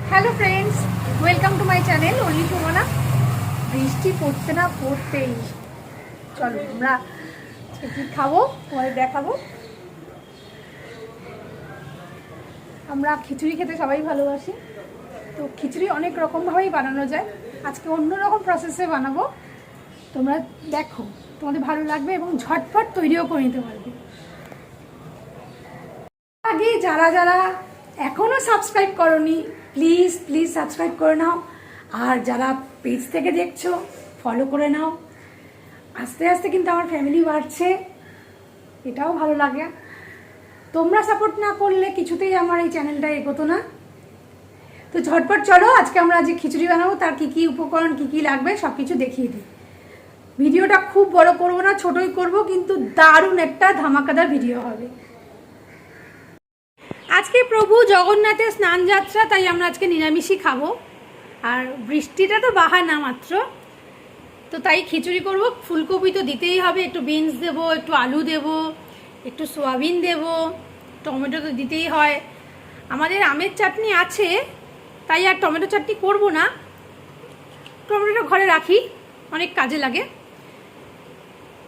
Hello friends, welcome to my channel only Sumana. বৃষ্টি পড়তে না পড়তেই চলো আমরা কি খাবো তোমাদের দেখাবো। আমরা খিচুড়ি খেতে সবাই ভালোবাসি, তো খিচুড়ি অনেক রকমভাবেই বানানো যায়। আজকে অন্য রকম প্রসেসে বানাবো, তোমরা দেখো, তোমাদের ভালো লাগবে এবং ঝটপট তৈরিও করে নিতে পারবে। আগে যারা যারা এখনও সাবস্ক্রাইব করোনি প্লিজ প্লিজ সাবস্ক্রাইব করে নাও, আর যারা পেজ থেকে দেখছো ফলো করে নাও। আস্তে আস্তে কিন্তু আমার ফ্যামিলি বাড়ছে, এটাও ভালো লাগে। তোমরা সাপোর্ট না করলে কিছুতেই আমার এই চ্যানেলটা এগোতো না। তো ঝটপট চলো, আজকে আমরা যে খিচুড়ি বানাবো তার কী কী উপকরণ কী কী লাগবে সব কিছু দেখিয়ে দিই। ভিডিওটা খুব বড় করবো না, ছোটই করব, কিন্তু দারুণ একটা ধামাকাদার ভিডিও হবে। আজকে প্রভু জগন্নাথের স্নান যাত্রা, তাই আমরা আজকে নিরামিষই খাবো। আর বৃষ্টিটা তো বাহানা মাত্র, তো তাই খিচুড়ি করব। ফুলকপি তো দিতেই হবে, একটু বিনস দেবো, একটু আলু দেবো, একটু সোয়াবিন দেবো, টমেটো তো দিতেই হয়। আমাদের আমের চাটনি আছে, তাই আর টমেটো চাটনি করব না, টমেটোটা ঘরে রাখি, অনেক কাজে লাগে।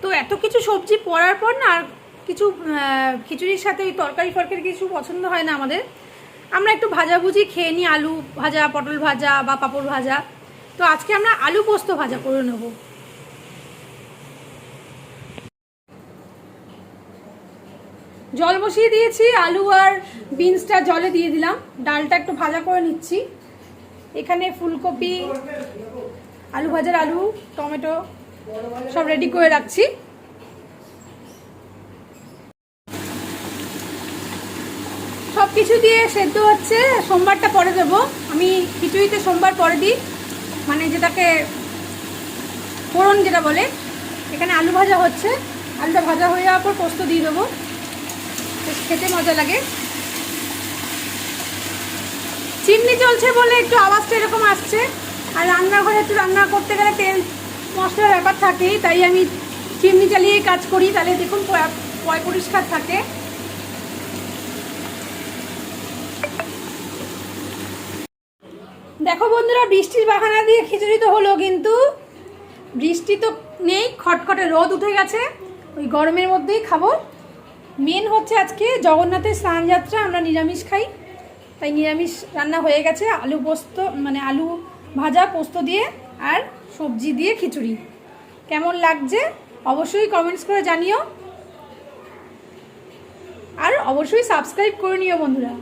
তো এত কিছু সবজি পড়ার পর না আর কিছু খিচুড়ির সাথে ওই তরকারি ফরকারি কিছু পছন্দ হয় না আমাদের। আমরা একটু ভাজাভুজি খেয়ে নিই, আলু ভাজা, পটল ভাজা বা পাঁপড় ভাজা। তো আজকে আমরা আলু পোস্ত ভাজা করে নেব। জল বসিয়ে দিয়েছি, আলু আর বিনসটা জলে দিয়ে দিলাম, ডালটা একটু ভাজা করে নিচ্ছি। এখানে ফুলকপি, আলু ভাজার আলু, টমেটো সব রেডি করে রাখছি। সব কিছু দিয়ে সেদ্ধ হচ্ছে, সোমবারটা পরে দেবো। আমি খিচুড়িতে সোমবার পরে দিই, মানে যেটাকে ফোড়ন যেটা বলে। এখানে আলু ভাজা হচ্ছে, আলুটা ভাজা হয়ে যাওয়ার পর পোস্ত দিয়ে দেবো, বেশ খেতে মজা লাগে। চিমনি চলছে বলে একটু আওয়াজটা এরকম আসছে। আর রান্নাঘরে একটু রান্না করতে গেলে তেল মশলার ব্যাপার থাকেই, তাই আমি চিমনি চালিয়েই কাজ করি, তাহলে দেখুন পয় পরিষ্কার থাকে। দেখো বন্ধুরা, বৃষ্টির বাহানা দিয়ে খিচুড়ি তো হলো, কিন্তু বৃষ্টি তো নেই, খটখটে রোদ উঠে গেছে। ওই গরমের মধ্যেই খাবো। মেন হচ্ছে আজকে জগন্নাথের স্নান যাত্রা, আমরা নিরামিষ খাই, তাই নিরামিষ রান্না হয়ে গেছে। আলু পোস্ত, মানে আলু ভাজা পোস্ত দিয়ে আর সবজি দিয়ে খিচুড়ি। কেমন লাগছে অবশ্যই কমেন্টস করে জানিও, আর অবশ্যই সাবস্ক্রাইব করে নিও বন্ধুরা।